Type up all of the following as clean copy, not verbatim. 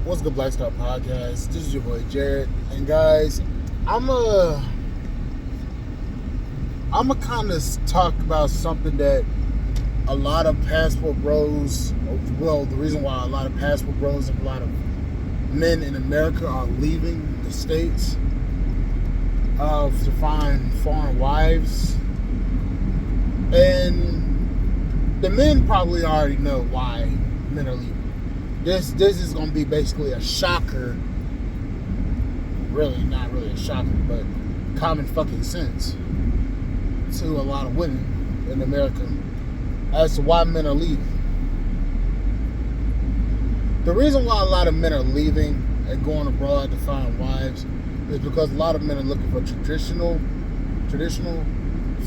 What's good, Black Star Podcast? This is your boy Jared, and guys, I'm a kind of talk about something that a lot of passport bros. Well, the reason why a lot of passport bros and a lot of men in America are leaving the states to find foreign wives, and the men probably already know why men are leaving. This is going to be basically a shocker. Really, not really a shocker, but common fucking sense to a lot of women in America as to why men are leaving. The reason why a lot of men are leaving and going abroad to find wives is because a lot of men are looking for traditional,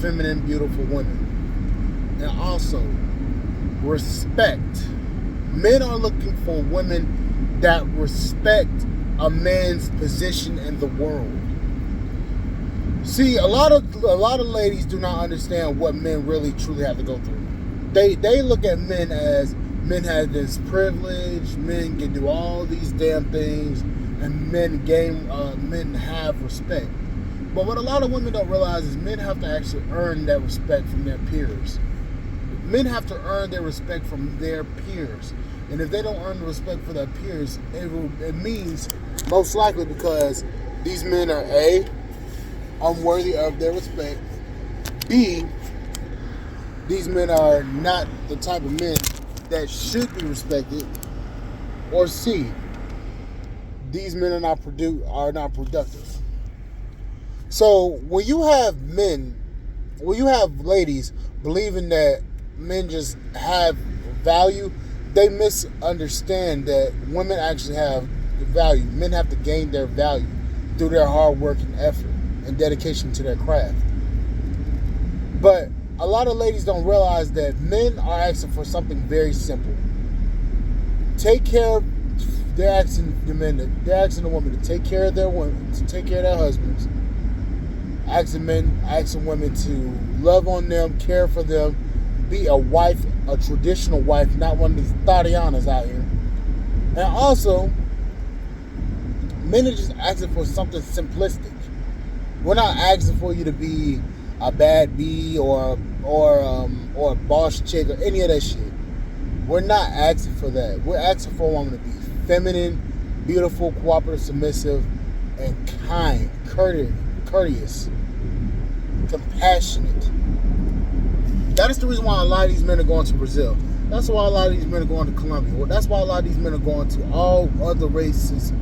feminine, beautiful women. And also, respect. Men are looking for women that respect a man's position in the world. See, a lot of ladies do not understand what men really truly have to go through. They look at men as men have this privilege, men can do all these damn things, and men have respect. But what a lot of women don't realize is men have to actually earn that respect from their peers. Men have to earn their respect from their peers. And if they don't earn the respect for their peers, it means most likely because these men are A, unworthy of their respect, B, these men are not the type of men that should be respected, or C, these men are not productive. So when you have ladies believing that men just have value, they misunderstand that women actually have value. Men have to gain their value through their hard work and effort and dedication to their craft. But a lot of ladies don't realize that men are asking for something very simple. They're asking the woman to take care of their women, to take care of their husbands. Asking women to love on them, care for them, be a wife, a traditional wife, not one of these Tatianas out here. And also, men are just asking for something simplistic. We're not asking for you to be a bad bee or a boss chick or any of that shit. We're not asking for that. We're asking for a woman to be feminine, beautiful, cooperative, submissive, and kind, courteous, compassionate. That is the reason why a lot of these men are going to Brazil. That's why a lot of these men are going to Colombia. That's why a lot of these men are going to all other races,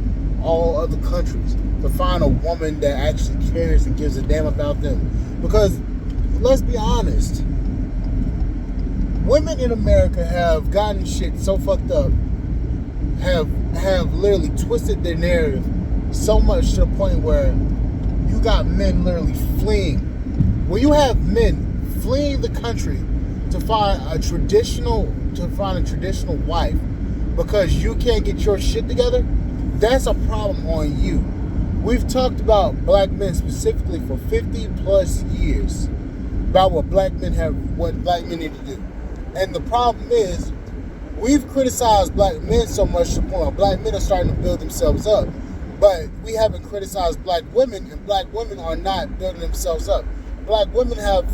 all other countries, to find a woman that actually cares and gives a damn about them. Because, let's be honest, women in America have gotten shit so fucked up, have literally twisted their narrative so much to the point where you got men literally fleeing. When you have men fleeing the country to find a traditional wife because you can't get your shit together, that's a problem on you. We've talked about black men specifically for 50 plus years about what black men need to do. And the problem is we've criticized black men so much to the point where black men are starting to build themselves up. But we haven't criticized black women, and black women are not building themselves up. Black women have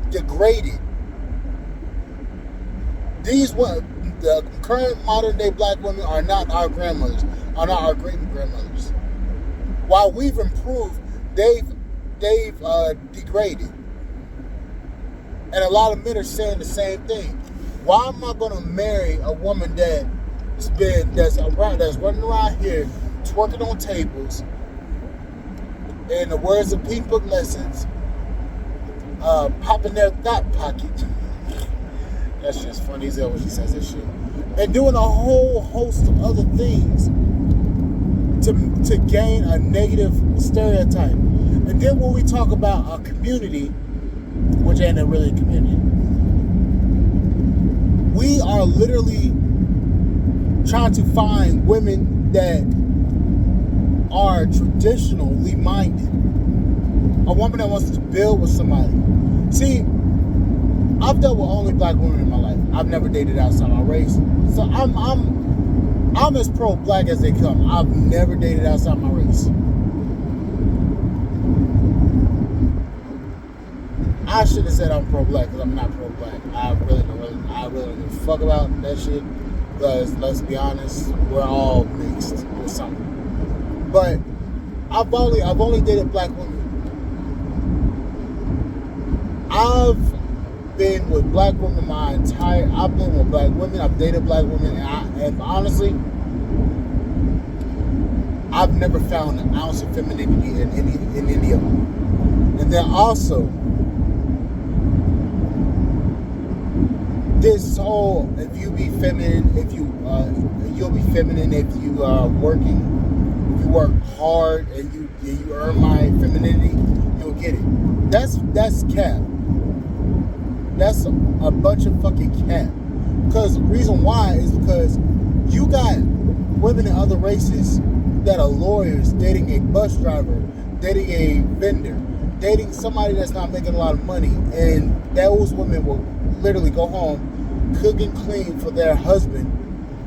degraded. The current modern day black women are not our grandmothers, are not our great grandmothers. While we've improved, they've degraded. And a lot of men are saying the same thing. Why am I going to marry a woman that's running around here twerking on tables, in the words of Pink Book Lessons, popping their thought pocket? That's just funny as hell when she says that shit. And doing a whole host of other things to gain a negative stereotype. And then when we talk about a community, which ain't really a community, we are literally trying to find women that are traditionally minded. A woman that wants to build with somebody. See, I've dealt with only black women in my life. I've never dated outside my race. So I'm as pro-black as they come. I've never dated outside my race. I should have said I'm pro-black because I'm not pro-black. I really don't give a fuck about that shit. Because let's be honest, we're all mixed with something. But I've only dated black women. I've been with black women I've been with black women. I've dated black women, and honestly, I've never found an ounce of femininity in any of them. And then also, this whole if you be feminine, you'll be feminine if you are working, if you work hard and you earn my femininity, you'll get it. That's cap. That's a bunch of fucking cap. Because the reason why is because you got women in other races that are lawyers dating a bus driver, dating a vendor, dating somebody that's not making a lot of money, and those women will literally go home, cook and clean for their husband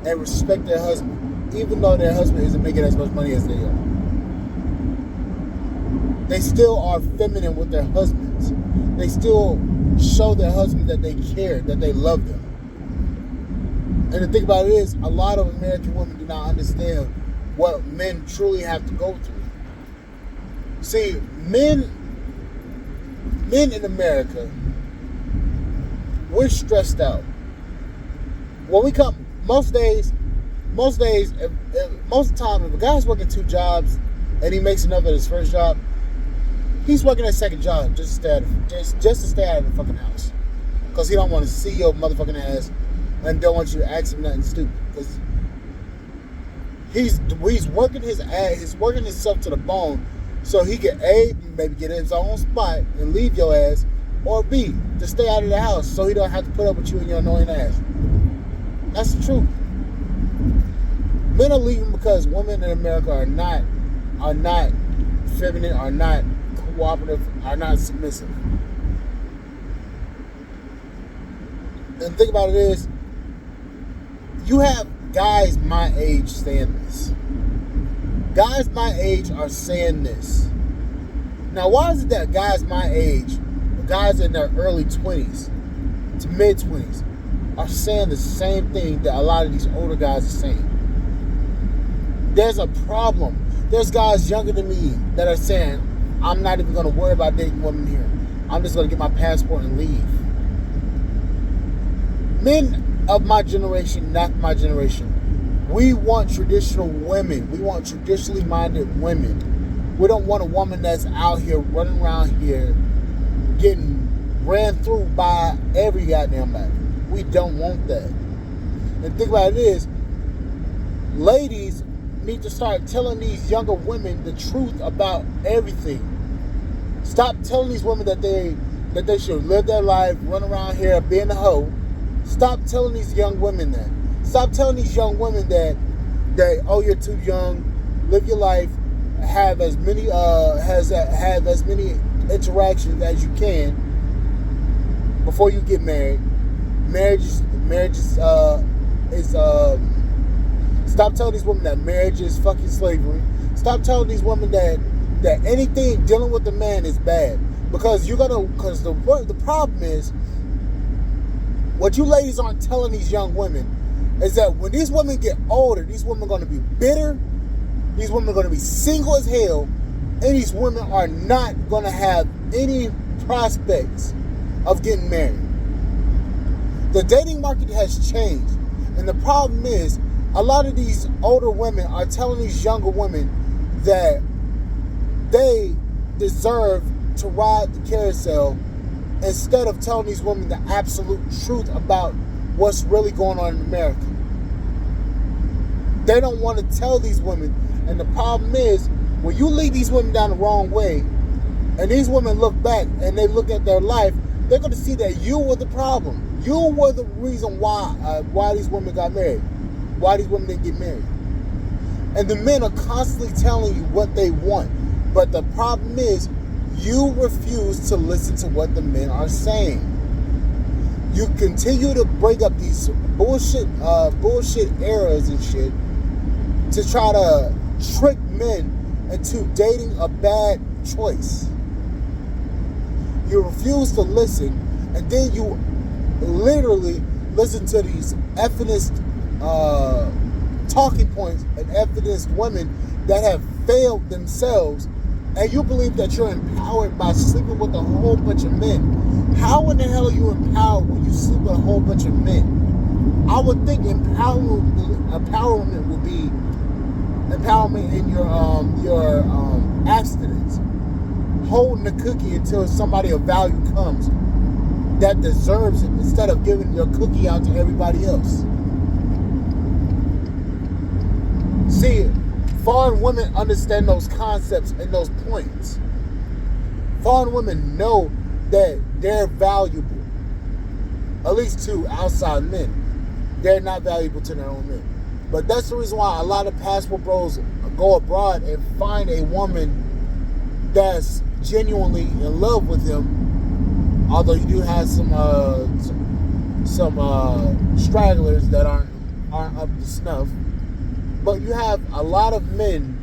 and respect their husband, even though their husband isn't making as much money as they are. They still are feminine with their husbands. They still show their husband that they care, that they love them. And the thing about it is, a lot of American women do not understand what men truly have to go through. See, men in America, we're stressed out. When we come, most of the time, if a guy's working 2 jobs and he makes enough at his first job, he's working a second job just to stay out of the fucking house. Because he don't want to see your motherfucking ass and don't want you to ask him nothing stupid. Because he's working his ass, he's working himself to the bone so he can A, maybe get in his own spot and leave your ass, or B, to stay out of the house so he don't have to put up with you and your annoying ass. That's the truth. Men are leaving because women in America are not feminine, are not cooperative, are not submissive. And the thing about it is, you have guys my age saying this. Guys my age are saying this. Now, why is it that guys my age, guys in their early 20s to mid 20s, are saying the same thing that a lot of these older guys are saying? There's a problem. There's guys younger than me that are saying, I'm not even going to worry about dating women here. I'm just going to get my passport and leave. Men of my generation, not my generation, we want traditional women. We want traditionally minded women. We don't want a woman that's out here running around here getting ran through by every goddamn body. We don't want that. And the thing about it is, ladies need to start telling these younger women the truth about everything. Stop telling these women that they should live their life, run around here, being a hoe. Stop telling these young women that. Stop telling these young women that oh, you're too young, live your life, have as many interactions as you can before you get married. Marriage is stop telling these women that marriage is fucking slavery. Stop telling these women that anything dealing with a man is bad. Because the problem is, what you ladies aren't telling these young women is that when these women get older, these women are going to be bitter, these women are going to be single as hell, and these women are not going to have any prospects of getting married. The dating market has changed, and the problem is, a lot of these older women are telling these younger women that they deserve to ride the carousel instead of telling these women the absolute truth about what's really going on in America. They don't want to tell these women, and the problem is, when you lead these women down the wrong way, and these women look back and they look at their life, they're going to see that you were the problem. You were the reason why these women got married, why these women didn't get married. And the men are constantly telling you what they want, but the problem is, you refuse to listen to what the men are saying. You continue to break up these bullshit eras and shit to try to trick men into dating a bad choice. You refuse to listen, and then you literally listen to these feminist talking points and feminist women that have failed themselves, and you believe that you're empowered by sleeping with a whole bunch of men. How in the hell are you empowered when you sleep with a whole bunch of men? I would think empowerment would be empowerment in your abstinence, holding the cookie until somebody of value comes that deserves it, instead of giving your cookie out to everybody else. See, foreign women understand those concepts and those points. Foreign women know that they're valuable, at least to outside men. They're not valuable to their own men. But that's the reason why a lot of passport bros go abroad and find a woman that's genuinely in love with him. Although you do have some stragglers that aren't up to snuff, but you have a lot of men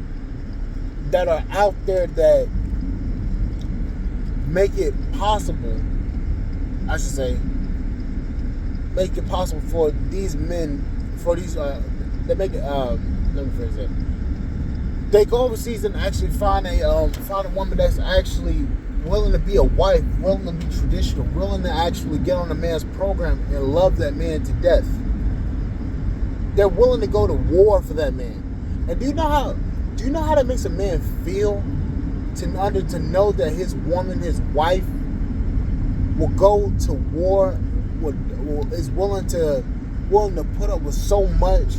that are out there that make it possible. I should say, make it possible for these men, for these they make it. Let me phrase that. They go overseas and actually find a woman that's actually willing to be a wife, willing to be traditional, willing to actually get on a man's program and love that man to death. They're willing to go to war for that man. And do you know how that makes a man feel to know that his woman, his wife, will go to war, is willing to put up with so much,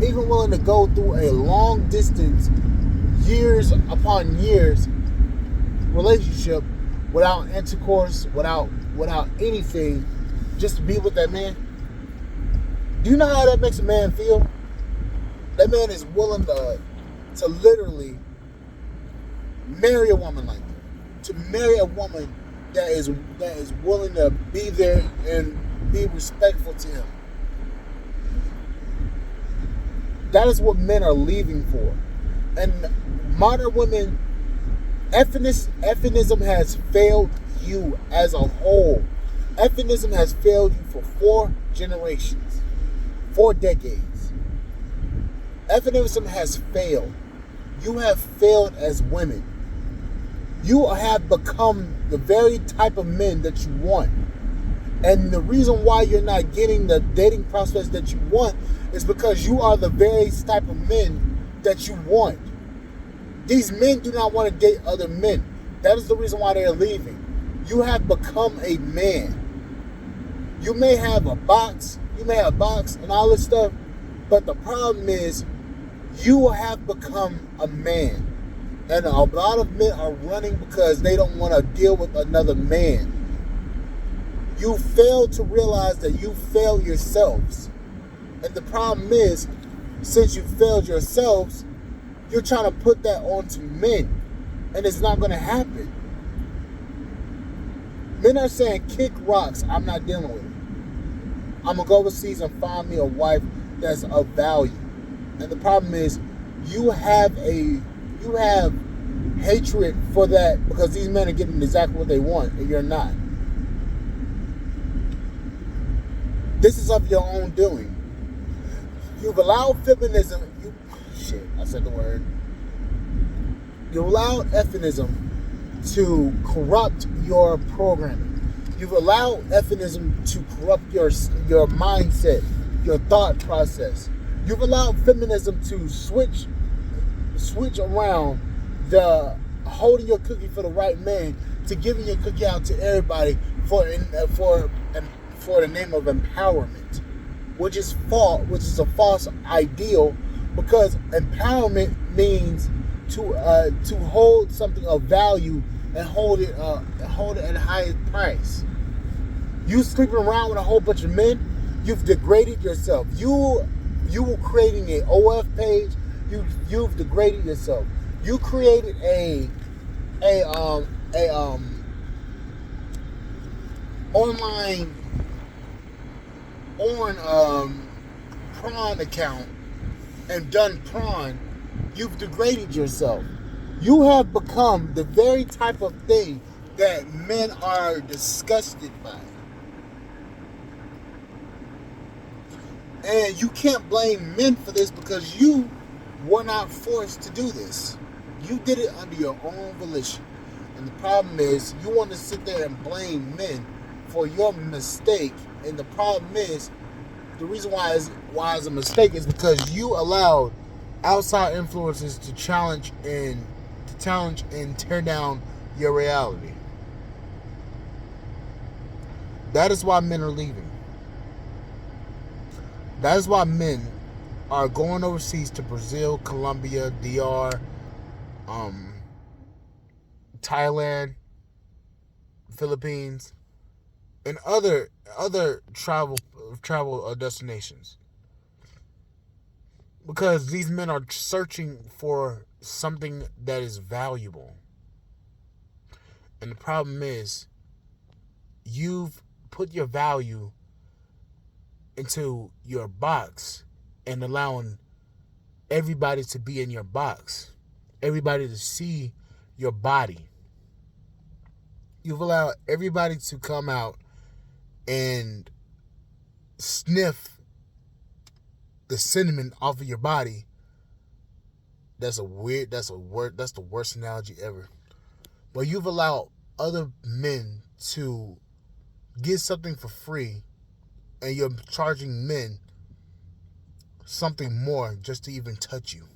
even willing to go through a long distance, years upon years relationship without intercourse, without anything, just to be with that man? Do you know how that makes a man feel? That man is willing to literally marry a woman like that. To marry a woman that is willing to be there and be respectful to him. That is what men are leaving for. And modern women, feminism has failed you as a whole. Feminism has failed you for 4 generations, 4 decades. Feminism has failed. You have failed as women. You have become the very type of men that you want. And the reason why you're not getting the dating prospects that you want is because you are the very type of men that you want. These men do not want to date other men. That is the reason why they're leaving. You have become a man. You may have a box and all this stuff, but the problem is you have become a man. And a lot of men are running because they don't want to deal with another man. You fail to realize that you failed yourselves. And the problem is, since you failed yourselves, you're trying to put that onto men. And it's not going to happen. Men are saying, kick rocks, I'm not dealing with it. I'm going to go overseas and find me a wife that's of value. And the problem is, you have hatred for that because these men are getting exactly what they want and you're not. This is of your own doing. You've allowed feminism. You've allowed feminism to corrupt your programming. You've allowed feminism to corrupt your mindset, your thought process. You've allowed feminism to switch around the holding your cookie for the right man to giving your cookie out to everybody for the name of empowerment, which is a false ideal, because empowerment means to hold something of value and hold it at a high price. You sleeping around with a whole bunch of men, you've degraded yourself. You creating an OF page, you've degraded yourself. You created a online prawn account and done prawn, you've degraded yourself. You have become the very type of thing that men are disgusted by. And you can't blame men for this because you were not forced to do this. You did it under your own volition. And the problem is, you want to sit there and blame men for your mistake. And the problem is, the reason why it's a mistake is because you allowed outside influences to challenge and tear down your reality. That is why men are leaving. That is why men are going overseas to Brazil, Colombia, DR, Thailand, Philippines, and other travel destinations, because these men are searching for something that is valuable. And the problem is, you've put your value into your box and allowing everybody to be in your box, everybody to see your body. You've allowed everybody to come out and sniff the cinnamon off of your body. That's the worst analogy ever. But you've allowed other men to get something for free, and you're charging men something more just to even touch you.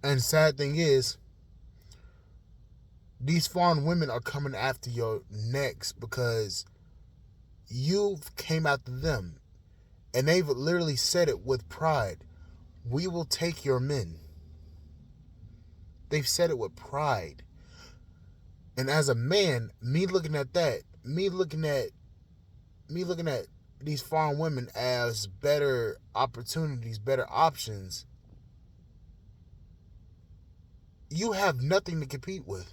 And the sad thing is, these foreign women are coming after your necks because you came after them. And they've literally said it with pride. We will take your men. They've said it with pride. And as a man, me looking at these foreign women as better opportunities, better options, you have nothing to compete with.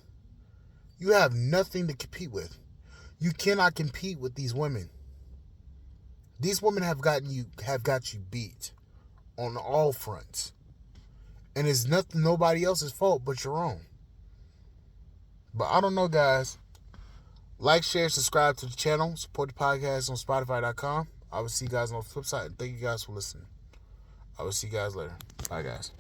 You have nothing to compete with. You cannot compete with these women. These women have got you beat on all fronts. And it's nobody else's fault but your own. But I don't know, guys. Like, share, subscribe to the channel. Support the podcast on Spotify.com. I will see you guys on the flip side. Thank you guys for listening. I will see you guys later. Bye, guys.